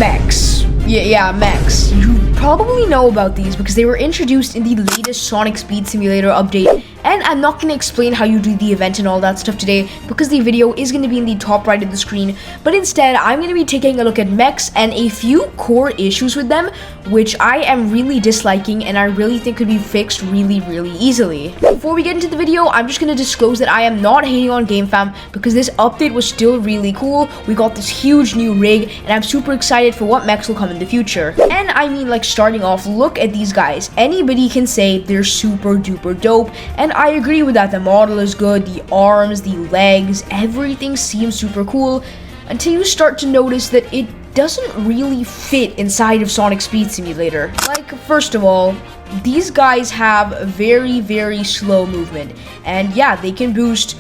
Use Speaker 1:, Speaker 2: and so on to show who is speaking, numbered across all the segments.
Speaker 1: Mechs. Yeah, mechs. You probably know about these because they were introduced in the latest Sonic Speed Simulator update, and I'm not going to explain how you do the event and all that stuff today because the video is going to be in the top right of the screen, but instead I'm going to be taking a look at mechs and a few core issues with them which I am really disliking and I really think could be fixed really easily. Before we get into the video, I'm just going to disclose that I am not hating on GameFam because this update was still really cool. We got this huge new rig and I'm super excited for what mechs will come in the future. And I mean, like, starting off, look at these guys. Anybody can say they're super duper dope, and I agree with that. The model is good, the arms, the legs, everything seems super cool until you start to notice that it doesn't really fit inside of Sonic Speed Simulator. Like, first of all, these guys have very slow movement, and yeah, they can boost,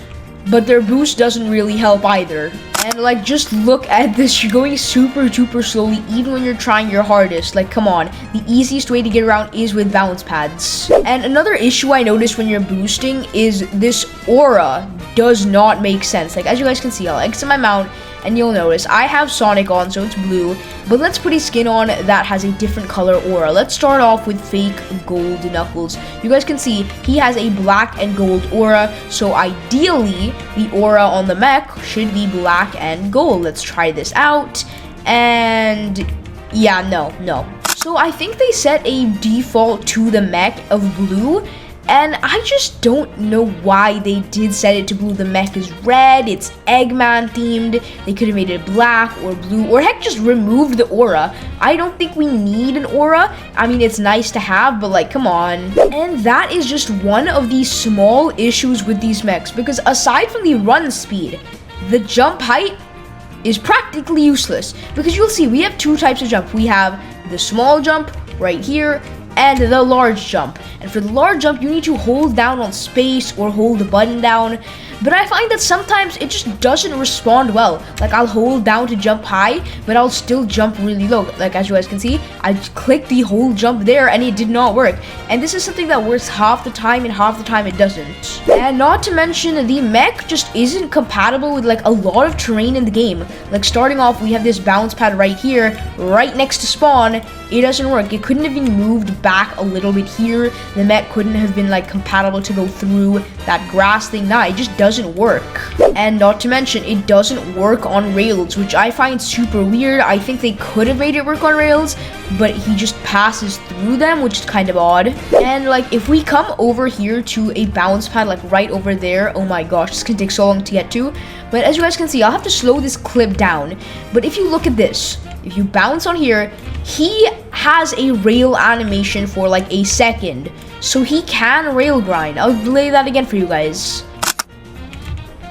Speaker 1: but their boost doesn't really help either. And like, just look at this, you're going super slowly even when you're trying your hardest. Like, come on, the easiest way to get around is with bounce pads. And another issue I noticed when you're boosting is this aura does not make sense. Like, as you guys can see, I'll exit my mount and you'll notice I have Sonic on, so it's blue, but let's put a skin on that has a different color aura. Let's start off with fake gold Knuckles. You guys can see he has a black and gold aura, so ideally the aura on the mech should be black and gold. Let's try this out, and yeah, no. So I think they set a default to the mech of blue, and I just don't know why they did set it to blue. The mech is red, it's Eggman themed. They could have made it black or blue, or heck, just removed the aura. I don't think we need an aura. I mean, it's nice to have, but like, come on. And that is just one of the small issues with these mechs, because aside from the run speed, the jump height is practically useless, because you'll see we have two types of jump. We have the small jump right here and the large jump, and for the large jump you need to hold down on space or hold the button down, but I find that sometimes it just doesn't respond well. Like, I'll hold down to jump high, but I'll still jump really low. Like, as you guys can see, I clicked the whole jump there and it did not work, and this is something that works half the time and half the time it doesn't. And not to mention, the mech just isn't compatible with like a lot of terrain in the game. Like, starting off, we have this bounce pad right here, right next to spawn. It doesn't work. It couldn't have been moved back a little bit here. The mech couldn't have been like compatible to go through that grass thing. Nah, it just doesn't work. And not to mention, it doesn't work on rails, which I find super weird. I think they could have made it work on rails, but he just passes through them, which is kind of odd. And like, if we come over here to a bounce pad, like right over there, oh my gosh, this can take so long to get to. But as you guys can see, I'll have to slow this clip down. But if you look at this, if you bounce on here, he has a rail animation for like a second, so he can rail grind. I'll lay that again for you guys.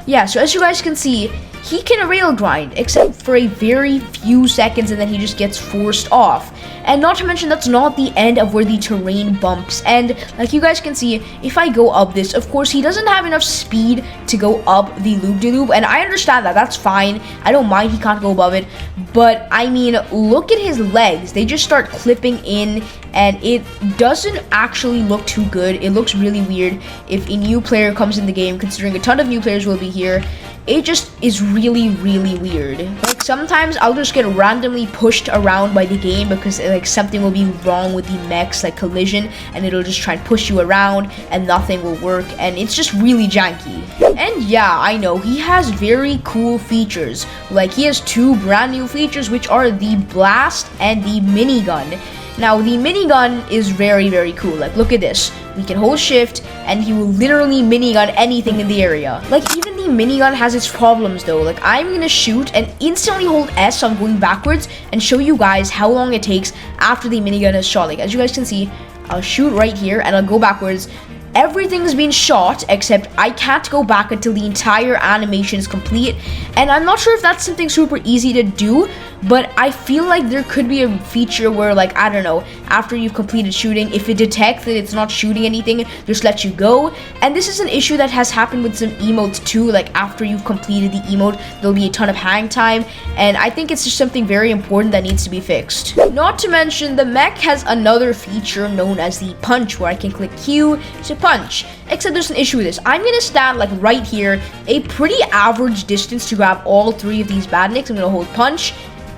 Speaker 1: Yeah, so as you guys can see, he can rail grind, except for a very few seconds, and then he just gets forced off. And not to mention, that's not the end of where the terrain bumps. And like you guys can see, if I go up this, of course, he doesn't have enough speed to go up the loop-de-loop, and I understand that. That's fine. I don't mind he can't go above it. But, I mean, look at his legs. They just start clipping in, and it doesn't actually look too good. It looks really weird if a new player comes in the game, considering a ton of new players will be here. It just is really weird. Like, sometimes I'll just get randomly pushed around by the game because like something will be wrong with the mechs, like collision, and it'll just try and push you around and nothing will work, and it's just really janky. And yeah, I know he has very cool features. Like, he has two brand new features, which are the blast and the minigun. Now, the minigun is very cool. Like, look at this. We can hold shift, and he will literally minigun anything in the area. Like, even the minigun has its problems, though. Like, I'm gonna shoot and instantly hold S, so I'm going backwards, and show you guys how long it takes after the minigun is shot. Like, as you guys can see, I'll shoot right here, and I'll go backwards. Everything's been shot, except I can't go back until the entire animation is complete. And I'm not sure if that's something super easy to do, but I feel like there could be a feature where, like, I don't know, after you've completed shooting, if it detects that it's not shooting anything, just let you go. And this is an issue that has happened with some emotes too. Like, after you've completed the emote, there'll be a ton of hang time, and I think it's just something very important that needs to be fixed. Not to mention, the mech has another feature known as the punch, where I can click Q to punch. Except there's an issue with this. I'm gonna stand like right here, a pretty average distance to grab all three of these badniks. I'm gonna hold punch,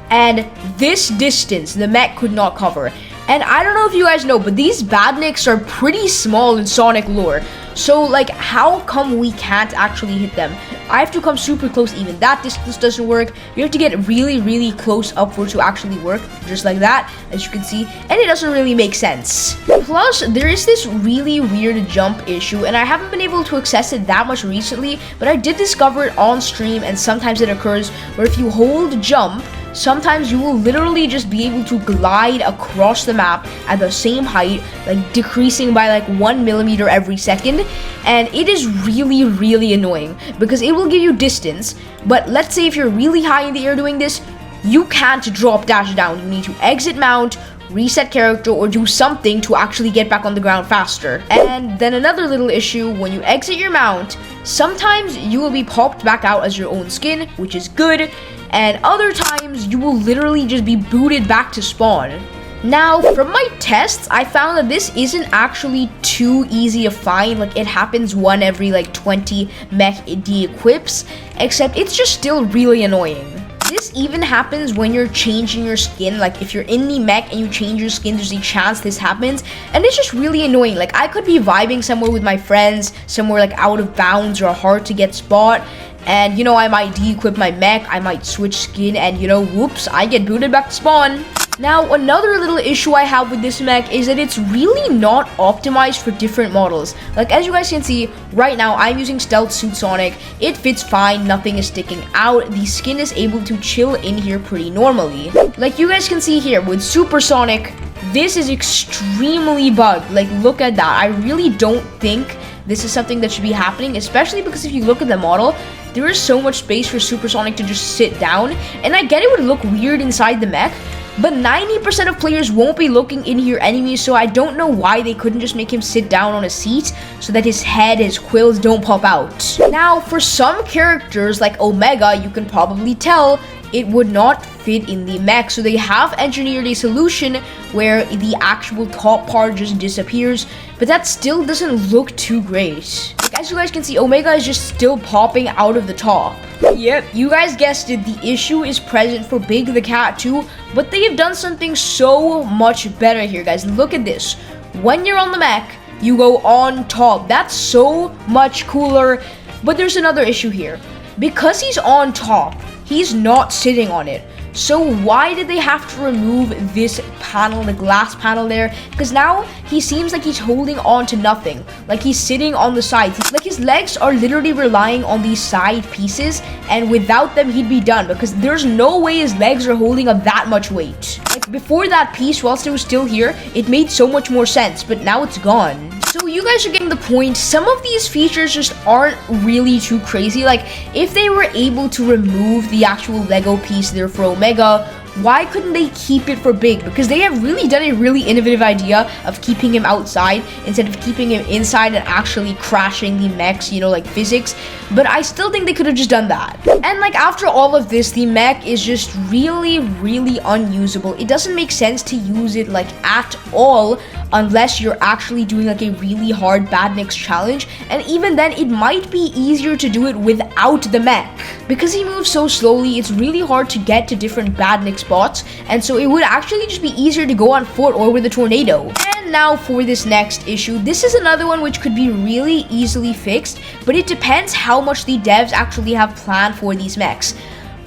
Speaker 1: and this distance the mech could not cover. And I don't know if you guys know, but these badniks are pretty small in Sonic lore. So like, how come we can't actually hit them? I have to come super close. Even that distance doesn't work. You have to get really, really close up for it to actually work, just like that, as you can see. And it doesn't really make sense. Plus, there is this really weird jump issue, and I haven't been able to access it that much recently, but I did discover it on stream, and sometimes it occurs where if you hold jump, sometimes you will literally just be able to glide across the map at the same height, like decreasing by like 1 millimeter every second. And it is really, really annoying because it will give you distance. But let's say if you're really high in the air doing this, you can't drop dash down. You need to exit mount, reset character, or do something to actually get back on the ground faster. And then another little issue, when you exit your mount, sometimes you will be popped back out as your own skin, which is good. And other times you will literally just be booted back to spawn. Now, from my tests, I found that this isn't actually too easy to find. Like, it happens one every like 20 mech de-equips, except it's just still really annoying. This even happens when you're changing your skin. Like, if you're in the mech and you change your skin, there's a chance this happens, and it's just really annoying. Like, I could be vibing somewhere with my friends, somewhere like out of bounds or hard to get spot, and, you know, I might de-equip my mech, I might switch skin, and, you know, whoops, I get booted back to spawn. Now, another little issue I have with this mech is that it's really not optimized for different models. Like, as you guys can see, right now, I'm using Stealth Suit Sonic. It fits fine, nothing is sticking out. The skin is able to chill in here pretty normally. Like, you guys can see here, with Super Sonic, this is extremely bugged. Like, look at that. I really don't think this is something that should be happening, especially because if you look at the model, there is so much space for Supersonic to just sit down, and I get it would look weird inside the mech, but 90% of players won't be looking in here anyways, so I don't know why they couldn't just make him sit down on a seat so that his head, his quills don't pop out. Now, for some characters like Omega, you can probably tell it would not fit in the mech, so they have engineered a solution where the actual top part just disappears, but that still doesn't look too great. Like, as you guys can see, Omega is just still popping out of the top. Yep, you guys guessed it, the issue is present for Big the Cat too, but they have done something so much better here, guys. Look at this. When you're on the mech, you go on top. That's so much cooler, but there's another issue here. Because he's on top, he's not sitting on it. So why did they have to remove this panel, the glass panel there? Because now he seems like he's holding on to nothing. Like he's sitting on the sides. Like his legs are literally relying on these side pieces, and without them he'd be done, because there's no way his legs are holding up that much weight. Like before that piece, whilst it was still here, it made so much more sense, but now it's gone. So you guys are getting the point. Some of these features just aren't really too crazy. Like, if they were able to remove the actual Lego piece there for Omega, why couldn't they keep it for Big? Because they have really done a really innovative idea of keeping him outside instead of keeping him inside and actually crashing the mechs, you know, like physics. But I still think they could have just done that. And like, after all of this, the mech is just really, really unusable. It doesn't make sense to use it like at all unless you're actually doing like a really hard badniks challenge, and even then it might be easier to do it without the mech. Because he moves so slowly, it's really hard to get to different badnik spots, and so it would actually just be easier to go on foot or with a tornado. And now for this next issue, this is another one which could be really easily fixed, but it depends how much the devs actually have planned for these mechs.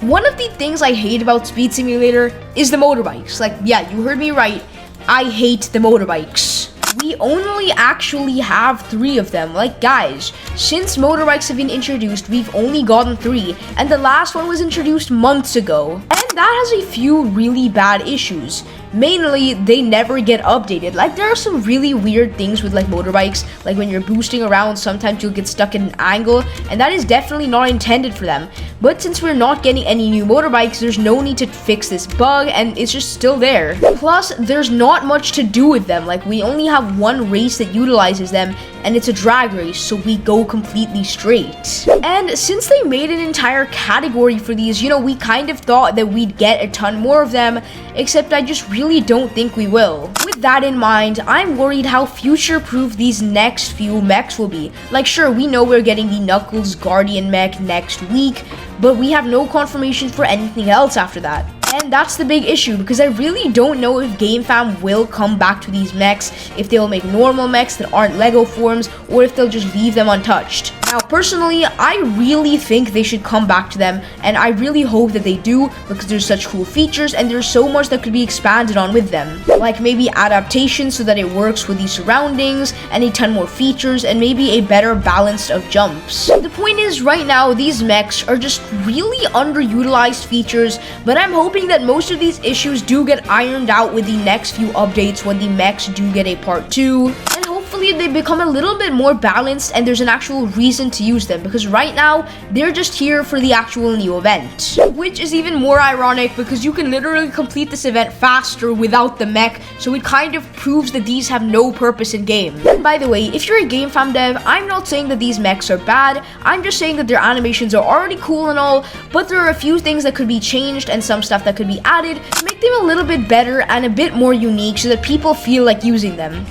Speaker 1: One of the things I hate about Speed Simulator is the motorbikes. Like, yeah, you heard me right, I hate the motorbikes. We only actually have 3 of them. Like, guys, since motorbikes have been introduced, we've only gotten 3, and the last one was introduced months ago. And that has a few really bad issues. Mainly, they never get updated. Like, there are some really weird things with like motorbikes. Like when you're boosting around, sometimes you'll get stuck in an angle, and that is definitely not intended for them. But since we're not getting any new motorbikes, there's no need to fix this bug, and it's just still there. Plus, there's not much to do with them. Like, we only have one race that utilizes them, and it's a drag race, so we go completely straight. And since they made an entire category for these, you know, we kind of thought that we'd get a ton more of them, except I just really don't think we will. With that in mind, I'm worried how future-proof these next few mechs will be. Like, sure, we know we're getting the Knuckles Guardian mech next week, but we have no confirmation for anything else after that. And that's the big issue, because I really don't know if GameFam will come back to these mechs, if they'll make normal mechs that aren't Lego forms, or if they'll just leave them untouched. Now, personally, I really think they should come back to them, and I really hope that they do, because there's such cool features, and there's so much that could be expanded on with them. Like maybe adaptation so that it works with the surroundings, and a ton more features, and maybe a better balance of jumps. The point is, right now, these mechs are just really underutilized features, but I'm hoping that most of these issues do get ironed out with the next few updates when the mechs do get a part 2. And hopefully they become a little bit more balanced and there's an actual reason to use them, because right now they're just here for the actual new event, which is even more ironic because you can literally complete this event faster without the mech, so it kind of proves that these have no purpose in game. And by the way, if you're a GameFam dev, I'm not saying that these mechs are bad, I'm just saying that their animations are already cool and all, but there are a few things that could be changed and some stuff that could be added to make them a little bit better and a bit more unique so that people feel like using them.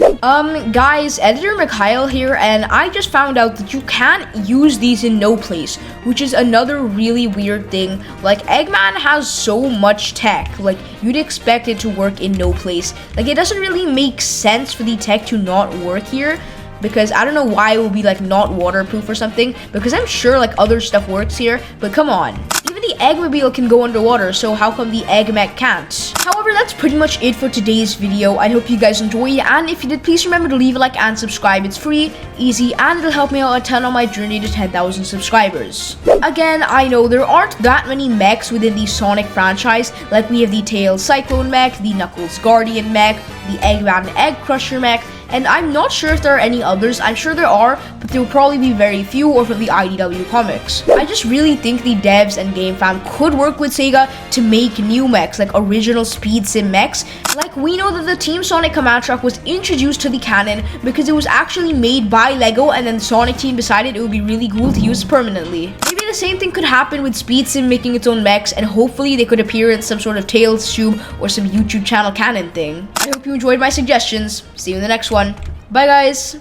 Speaker 1: Guys, Editor Mikhail here, and I just found out that you can't use these in no place, which is another really weird thing. Like, Eggman has so much tech, like you'd expect it to work in no place. Like, it doesn't really make sense for the tech to not work here, because I don't know why it would be like not waterproof or something, because I'm sure like other stuff works here, but come on. Even the Eggmobile can go underwater, so how come the Egg Mech can't? However, that's pretty much it for today's video. I hope you guys enjoyed, and if you did, please remember to leave a like and subscribe. It's free, easy, and it'll help me out a ton on my journey to 10,000 subscribers. Again, I know there aren't that many mechs within the Sonic franchise, like we have the Tails Cyclone Mech, the Knuckles Guardian Mech, the Eggman Egg Crusher Mech, and I'm not sure if there are any others. I'm sure there are, but there will probably be very few or from the IDW comics. I just really think the devs and GameFam could work with Sega to make new mechs, like original Speed Sim mechs. Like, we know that the Team Sonic command truck was introduced to the canon because it was actually made by Lego, and then Sonic Team decided it would be really cool to use permanently. Maybe the same thing could happen with Speed Sim making its own mechs, and hopefully they could appear in some sort of Tales tube or some YouTube channel canon thing. I hope you enjoyed my suggestions. See you in the next one. Bye guys!